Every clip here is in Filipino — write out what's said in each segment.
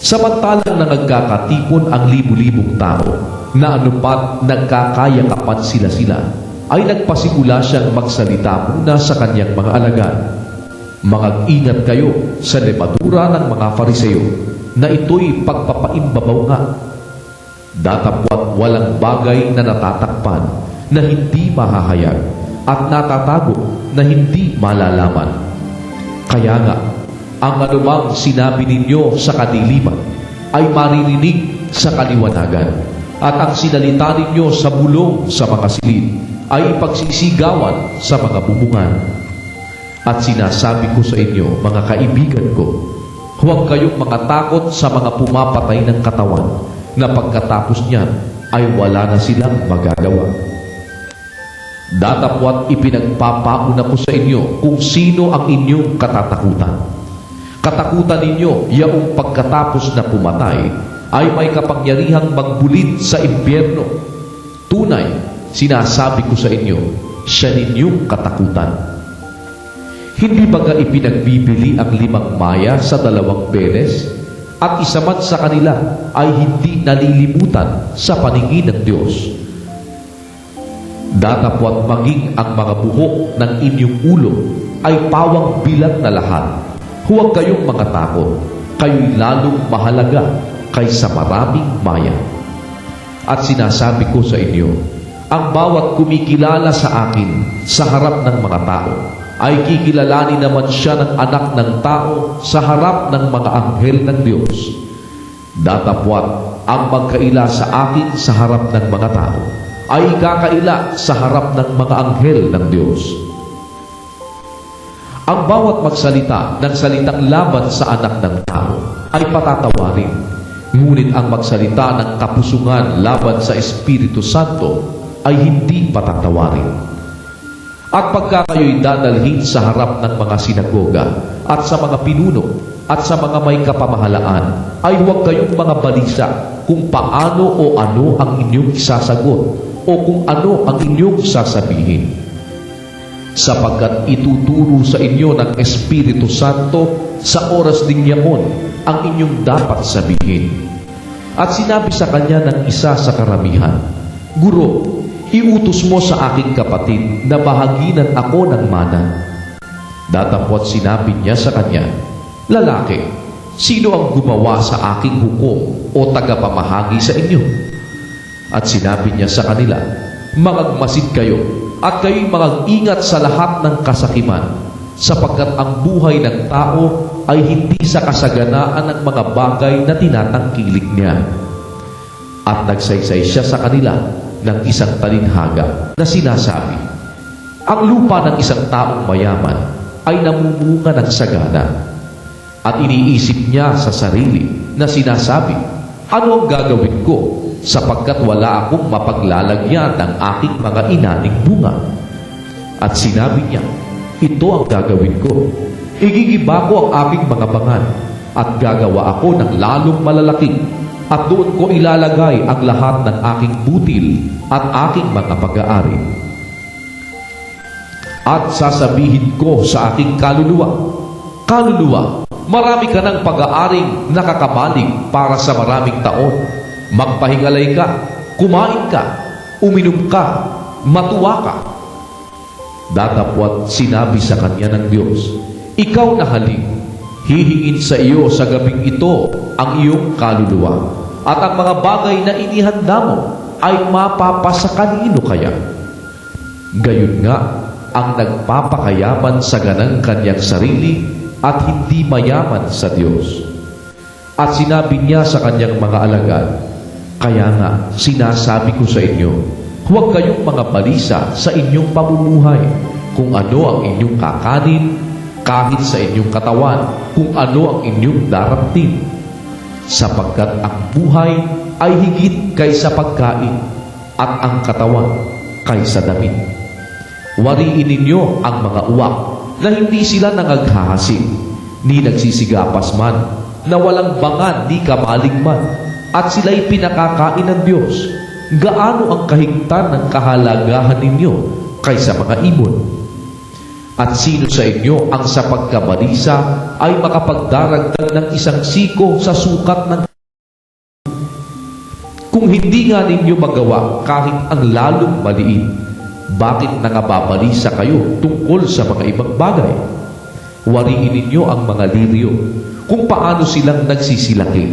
Samantalang nagkakatipon ang libu-libong tao, na anupat nagkakayakapan sila-sila, ay nagpasimula siyang magsalita muna sa kanyang mga alagad. Mag-ingat kayo sa levadura ng mga Fariseo, na ito'y pagpapaimbabaw nga. Datapwat walang bagay na natatakpan na hindi mahahayag at natatago na hindi malalaman. Kaya nga, ang anumang sinabi ninyo sa kadiliman ay maririnig sa kaliwanagan, at ang sinalita ninyo sa bulong sa mga silid ay ipagsisigawan sa mga bubungan. At sinasabi ko sa inyo, mga kaibigan ko, huwag kayong makatakot sa mga pumapatay ng katawan, na pagkatapos niyan ay wala na silang magagawa. Datapwat ipinagpapauna ko sa inyo kung sino ang inyong katatakutan. Katakutan ninyo, yaong pagkatapos na pumatay, ay may kapangyarihang magbulid sa impyerno. Tunay, sinasabi ko sa inyo, siya ninyong katakutan. Hindi baga ipinagbibili ang 5 maya sa 2 benes, at isa man sa kanila ay hindi nalilimutan sa paningin ng Diyos? Datapwat maging ang mga buhok ng inyong ulo ay pawang bilang na lahat. Huwag kayong mga takot, kayo'y lalong mahalaga kaysa maraming maya. At sinasabi ko sa inyo, ang bawat kumikilala sa akin sa harap ng mga tao, ay kikilalanin naman siya ng anak ng tao sa harap ng mga anghel ng Diyos. Datapwat ang magkaila sa akin sa harap ng mga tao, ay kakaila sa harap ng mga anghel ng Diyos. Ang bawat magsalita ng salitang laban sa anak ng tao ay patatawarin. Ngunit ang magsalita ng kapusungan laban sa Espiritu Santo ay hindi patatawarin. At pagka kayo'y dadalhin sa harap ng mga sinagoga at sa mga pinuno at sa mga may kapamahalaan, ay huwag kayong mga balisa kung paano o ano ang inyong isasagot o kung ano ang inyong sasabihin. Sapagkat ituturo sa inyo ng Espiritu Santo sa oras din yaon ang inyong dapat sabihin. At sinabi sa kanya ng isa sa karamihan, Guro, iutos mo sa aking kapatid na bahaginan ako ng mana. Datapwat sinabi niya sa kanya, Lalaki, sino ang gumawa sa aking hukom o tagapamahagi sa inyo? At sinabi niya sa kanila, Magmasid kayo at kayo'y mag-ingat sa lahat ng kasakiman, sapagkat ang buhay ng tao ay hindi sa kasaganaan ng mga bagay na tinatangkilik niya. At nagsaysay siya sa kanila ng isang talinhaga na sinasabi, Ang lupa ng isang taong mayaman ay namumunga ng sagana. At iniisip niya sa sarili na sinasabi, Ano ang gagawin ko? Sapagkat wala akong mapaglalagyan ng aking mga inaning bunga. At sinabi niya, Ito ang gagawin ko. Igigiba ko ang aking mga bangan at gagawa ako ng lalong malalaki, at doon ko ilalagay ang lahat ng aking butil at aking mga pag-aari. At sasabihin ko sa aking kaluluwa, Kaluluwa, marami ka ng pag-aaring nakakamalig para sa maraming taon. Magpahingalay ka, kumain ka, uminom ka, matuwa ka. Datapwat sinabi sa kanya ng Diyos, Ikaw na halik, hihingin sa iyo sa gabing ito ang iyong kaluluwa, at ang mga bagay na inihanda mo ay mapapasa kanino kaya? Gayon nga, ang nagpapakayaman sa ganang kanyang sarili at hindi mayaman sa Diyos. At sinabi niya sa kanyang mga alagad, Kaya nga, sinasabi ko sa inyo, huwag kayong mga balisa sa inyong pamumuhay, kung ano ang inyong kakanin, kahit sa inyong katawan, kung ano ang inyong darating. Sapagkat ang buhay ay higit kaysa pagkain, at ang katawan kaysa damit. Wariin ninyo ang mga uwak na hindi sila nangaghahasik, ni nagsisigapas man, na walang bangan ni kamalig man, at sila'y pinakakain ng Diyos. Gaano ang kahigtan ng kahalagahan ninyo kaysa mga ibon? At sino sa inyo ang sa pagkabalisa ay makapagdaragdag ng isang siko sa sukat ng... Kung hindi nga ninyo magawa kahit ang lalong maliit, bakit nangababalisa kayo tungkol sa mga ibang bagay? Wariin ninyo ang mga liryo, kung paano silang nagsisilaki,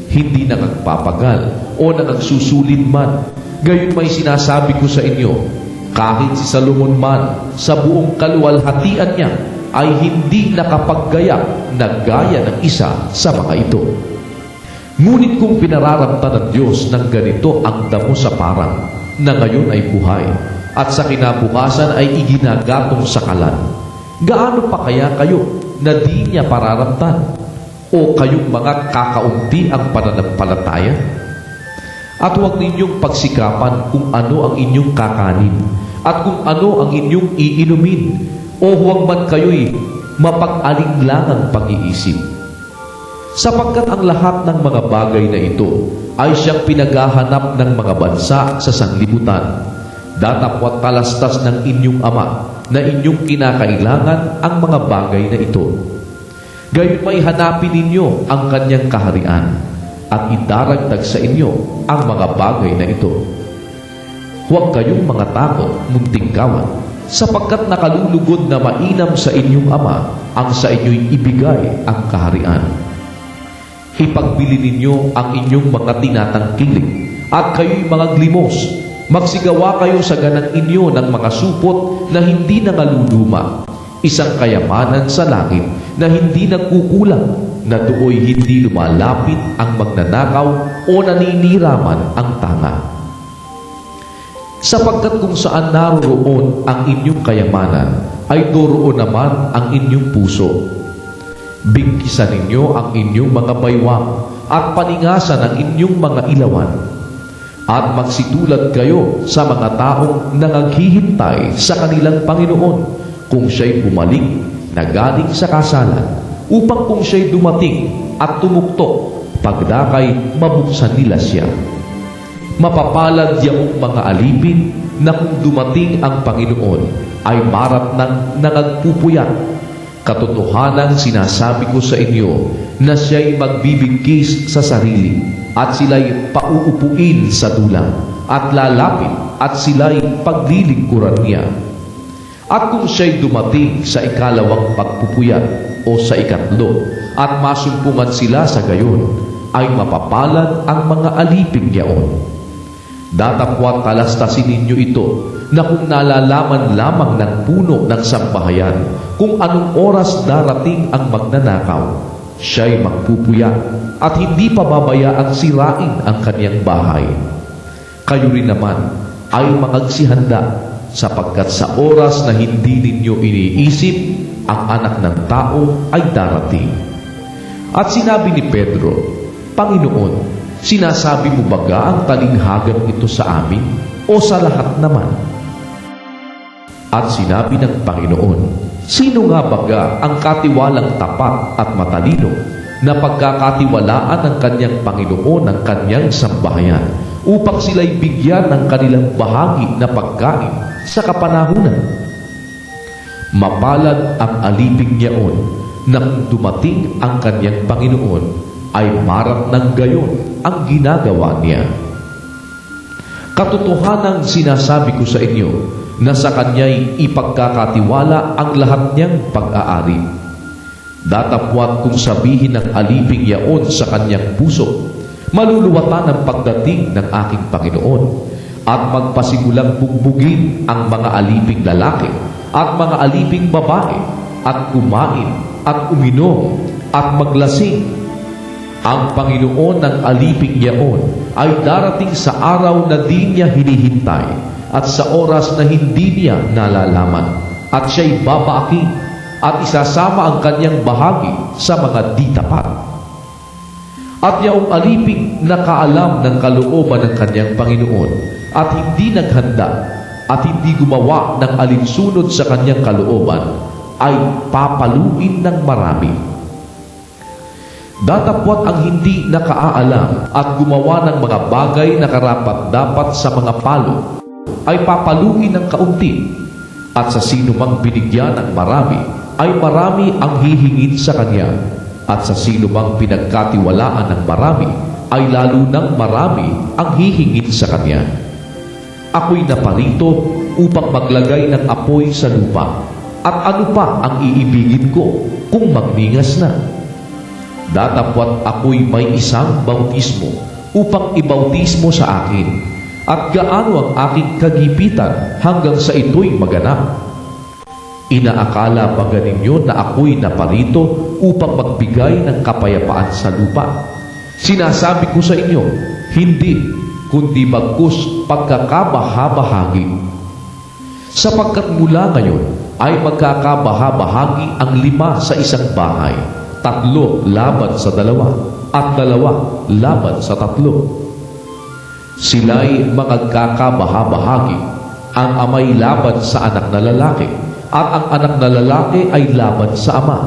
hindi nagpapagal o nagsusulid man. Gayon may sinasabi ko sa inyo, kahit si Salomon man sa buong kaluwalhatian niya ay hindi nakapaggaya na gaya ng isa sa mga ito. Ngunit kung pinararamtan ng Diyos ng ganito ang damo sa parang na ngayon ay buhay at sa kinabukasan ay iginagatong sa kalan, gaano pa kaya kayo na di niya pararamtan? O kayong mga kakaunti ang pananampalataya? At huwag ninyong pagsikapan kung ano ang inyong kakanin at kung ano ang inyong iinumin, o huwag man kayo'y mapag-alinglangang pag-iisip. Sapagkat ang lahat ng mga bagay na ito ay siyang pinaghahanap ng mga bansa sa sanglibutan. Datapwat talastas ng inyong Ama na inyong kinakailangan ang mga bagay na ito. Gayon may hanapin ninyo ang kanyang kaharian at idaragdag sa inyo ang mga bagay na ito. Huwag kayong mga takot, munting kawan, sapagkat nakalulugod na mainam sa inyong Ama ang sa inyo'y ibigay ang kaharian. Ipagbili ninyo ang inyong mga tinatangkilik at kayo'y mga glimos. Magsigawa kayo sa ganang inyo ng mga supot na hindi nangaluluma, isang kayamanan sa langit na hindi nagkukulang, na dooy hindi lumalapit ang magnanakaw o naniniraman ang tanga. Sapagkat kung saan naroroon ang inyong kayamanan, ay doroon naman ang inyong puso. Bigkisan ninyo ang inyong mga baywang at paningasan ang inyong mga ilawan. At magsitulad kayo sa mga taong nangaghihintay sa kanilang Panginoon kung siya'y bumalik na galing sa kasalan, upang kung siya'y dumating at tumuktok, pagdakay mabuksan nila siya. Mapapalad yung mga alipin na kung dumating ang Panginoon ay marat ng nangagpupuyat. Katotohanan sinasabi ko sa inyo na siya'y magbibigkis sa sarili at sila'y pauupuin sa dulang at lalapit at sila'y paglilingkuran niya. At kung siya'y dumating sa ikalawang pagpupuyat o sa ikatlo at masumpungan sila sa gayon, ay mapapalad ang mga aliping yaon. Datapwat talastasin ninyo ito na kung nalalaman lamang ng puno ng sambahayan kung anong oras darating ang magnanakaw, siya'y magpupuya at hindi pababayaang sirain ang kanyang bahay. Kayo rin naman ay magagsihanda, sapagkat sa oras na hindi ninyo iniisip, ang anak ng tao ay darating. At sinabi ni Pedro, Panginoon, sinasabi mo baga ang talinghagang ito sa amin o sa lahat naman? At sinabi ng Panginoon, sino nga baga ang katiwalang tapat at matalino na pagkakatiwalaan ng kanyang Panginoon ng kanyang sambahayan upang sila'y bigyan ng kanilang bahagi na pagkain sa kapanahunan? Mapalad ang aliping yaon na kung dumating ang kanyang Panginoon ay marat ng gayon ang ginagawa niya. Katotohanang sinasabi ko sa inyo na sa kanya'y ipagkakatiwala ang lahat niyang pag-aari. Datapwat kung sabihin ng aliping yaon sa kanyang puso, maluluwatan ang pagdating ng aking Panginoon, at magpasigulang bugbugin ang mga aliping lalaki at mga aliping babae, at kumain at uminom at maglasing. Ang Panginoon ng aliping yaon ay darating sa araw na di niya hinihintay at sa oras na hindi niya nalalaman, at siya'y babaakin at isasama ang kanyang bahagi sa mga di tapat. At yaong aliping nakaalam ng kalooban ng kanyang Panginoon at hindi naghanda at hindi gumawa ng alinsunod sa kanyang kalooban, ay papaluin ng marami. Datapwat ang hindi nakaalam at gumawa ng mga bagay na karapat-dapat sa mga palo, ay papaluin ng kaunti. At sa sino mang binigyan ng marami, ay marami ang hihingin sa kanya. At sa sino mang pinagkatiwalaan ng marami, ay lalo ng marami ang hihingin sa kanya. Ako'y naparito upang maglagay ng apoy sa lupa. At ano pa ang iibigin ko kung magningas na? Datapwat ako'y may isang bautismo upang ibautismo sa akin. At gaano ang aking kagipitan hanggang sa ito'y maganap? Inaakala ba ganinyo na ako'y naparito upang magbigay ng kapayapaan sa lupa? Sinasabi ko sa inyo, hindi, kundi bagkus pagkakabahabahagi. Sapagkat mula ngayon ay magkakabahabahagi ang 5 sa isang bahay, 3 laban sa 2, at 2 laban sa 3. Sila'y magkakabahabahagi, ang ama'y laban sa anak na lalaki, at ang anak na lalaki ay laban sa ama,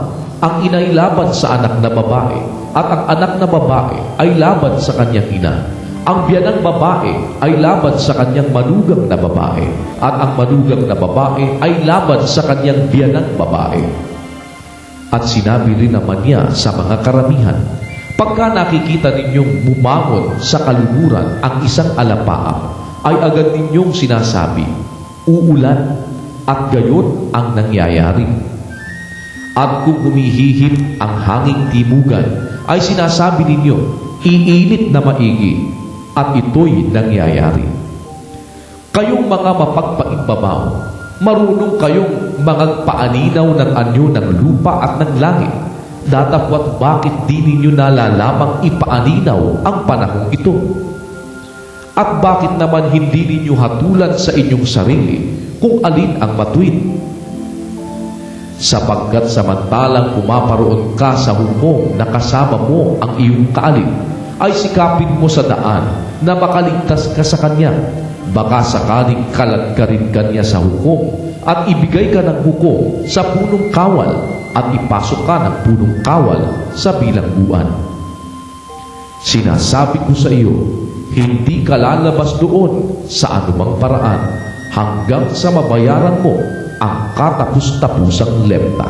ang ina'y laban sa anak na babae, at ang anak na babae ay laban sa kanyang ina. Ang biyanang babae ay laban sa kanyang manugang na babae, at ang manugang na babae ay laban sa kanyang biyanang babae. At sinabi rin naman niya sa mga karamihan, pagka nakikita ninyong bumangon sa kaluluran ang isang alapaap, ay agad ninyong sinasabi, uulan, at gayon ang nangyayari. At kung humihihip ang hanging timugan, ay sinasabi ninyo, iinit na maigi, at ito'y nangyayari. Kayong mga mapagpaimbabaw, marunong kayong magpaaninaw ng anyo ng lupa at ng langit. Datapwat bakit di ninyo nalalamang ipaaninaw ang panahong ito? At bakit naman hindi ninyo hatulan sa inyong sarili kung alin ang matuwid? Sapagkat samantalang pumaparoon ka sa humong na kasama mo ang iyong kaalip, ay sikapin mo sa daan na makaligtas ka sa kanya. Baka sakaling kaladkarin ka niya sa hukom at ibigay ka ng hukom sa punong kawal at ipasok ka ng punong kawal sa bilangguan. Sinasabi ko sa iyo, hindi ka lalabas doon sa anumang paraan hanggang sa mabayaran mo ang katapus-tapusang lemta.